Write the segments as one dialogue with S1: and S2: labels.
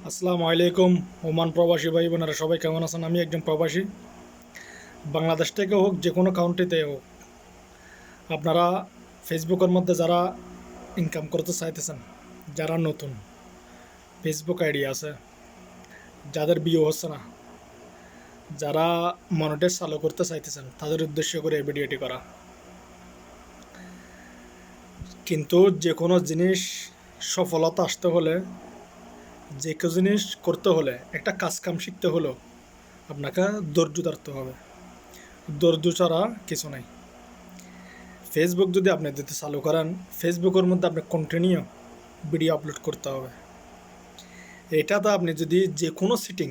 S1: আসসালামু আলাইকুম। ওমান প্রবাসী ভাই বোনেরা সবাই কেমন আছেন? আমি একজন প্রবাসী, বাংলাদেশ থেকে হোক যে কোনো কান্ট্রিতে হোক। আপনারা ফেসবুকের মধ্যে যারা ইনকাম করতে চাইতেছেন, যারা নতুন ফেসবুক আইডি আছে, যাদের বিয়ে হচ্ছে না, যারা মনিটাইজ চালু করতে চাইতেছেন, তাদের উদ্দেশ্য করে এই ভিডিওটি করা। কিন্তু যে কোনো জিনিস সফলতা আসতে হলে, যে কোনো জিনিস করতে হলে, একটা কাজ কাম শিখতে হলেও আপনাকে ধৈর্য ধরতে হবে। ধৈর্য ছাড়া কিছু নাই। ফেসবুক যদি আপনি দিতে চালু করেন, ফেসবুকের মধ্যে আপনি কন্টিনিউ ভিডিও আপলোড করতে হবে। এটাতে আপনি যদি যে কোনো সেটিং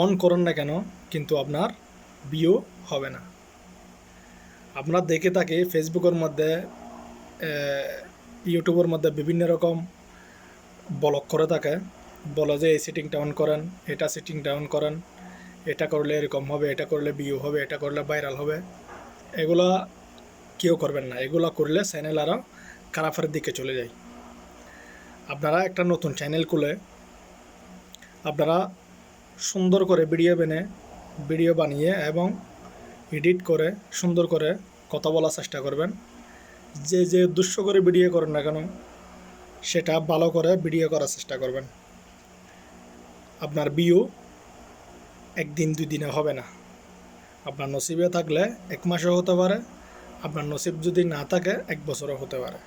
S1: অন করেন না কেন, কিন্তু আপনার ভিউ হবে না। আপনার দেখে থাকে ফেসবুকের মধ্যে, ইউটিউবের মধ্যে বিভিন্ন রকম ব্লগ করে থাকে, বলে যে এই সেটিংটা অন করেন, এটা সেটিংটা অন করেন, এটা করলে এরকম হবে, এটা করলে ভিউ হবে, এটা করলে ভাইরাল হবে। এগুলা কেউ করবেন না। এগুলো করলে চ্যানেল আরও খারাপের দিকে চলে যায়। আপনারা একটা নতুন চ্যানেল খুলে আপনারা সুন্দর করে ভিডিও বানিয়ে এবং এডিট করে সুন্দর করে কথা বলার চেষ্টা করবেন। যে উদ্দেশ্য করে ভিডিও করেন না কেন, সেটা ভালো করে ভিডিও করার চেষ্টা করবেন। আপনার ভিউ একদিন দুই দিনে হবে না। আপনার নসিবে থাকলে 1 মাসও হতে পারে, আপনার নসিব যদি না থাকে 1 বছরও হতে পারে।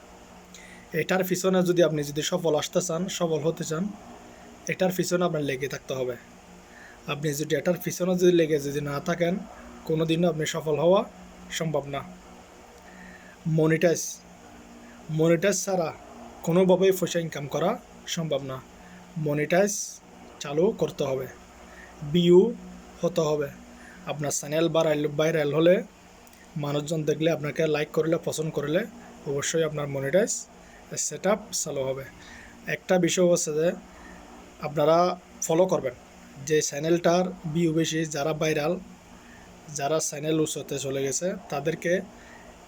S1: এটার পিছনে যদি সফল আসতে চান, সফল হতে চান, এটার পিছনে আপনার লেগে থাকতে হবে। আপনি যদি এটার পিছনে লেগে না থাকেন, কোনো দিনও আপনি সফল হওয়া সম্ভব না। মনিটাইজ ছাড়া কোনোভাবেই পয়সা ইনকাম করা সম্ভব না। মনিটাইজ চালু করতে হবে, ভিউ হতে হবে। আপনার চ্যানেল ভাইরাল হলে, মানুষজন দেখলে, আপনাকে লাইক করলে, পছন্দ করলে অবশ্যই আপনার মনিটাইজ সেট আপ চালু হবে। একটা বিষয় হচ্ছে যে আপনারা ফলো করবেন যে চ্যানেলটার ভিউ বেশি, যারা ভাইরাল, যারা চ্যানেল উঁচুতে চলে গেছে, তাদেরকে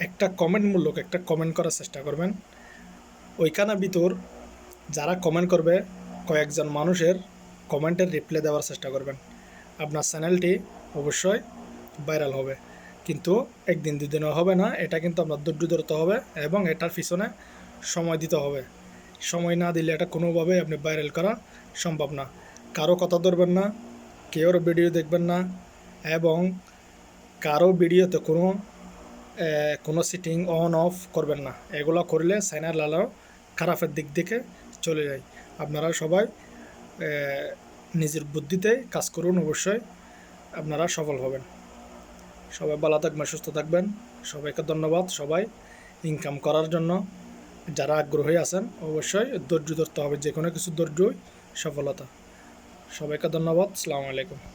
S1: একটা কমেন্ট করার চেষ্টা করবেন। ওইখানে ভিতর যারা কমেন্ট করবে, কয়েকজন মানুষের কমেন্টের রিপ্লাই দেওয়ার চেষ্টা করবেন। আপনার চ্যানেলটি অবশ্যই ভাইরাল হবে, কিন্তু একদিন দুদিনও হবে না। এটা কিন্তু আপনার ধৈর্য ধরতে হবে এবং এটার পিছনে সময় দিতে হবে। সময় না দিলে এটা কোনোভাবেই আপনি ভাইরাল করা সম্ভব না। কারো কথা ধরবেন না, কেউর ভিডিও দেখবেন না, এবং কারো ভিডিওতে কোনো সেটিং অন অফ করবেন না। এগুলো করলে চ্যানেল আলো খারাপের দিক থেকে চলে যায়। আপনারা সবাই নিজের বুদ্ধিতে কাজ করুন, অবশ্যই আপনারা সফল হবেন। সবাই ভালো থাকবেন, সুস্থ থাকবেন। সবাইকে ধন্যবাদ। সবাই ইনকাম করার জন্য যারা আগ্রহী আছেন, অবশ্যই ধৈর্য ধরতে হবে। যে কোনো কিছু ধৈর্যই সফলতা। সবাইকে ধন্যবাদ। আসসালামু আলাইকুম।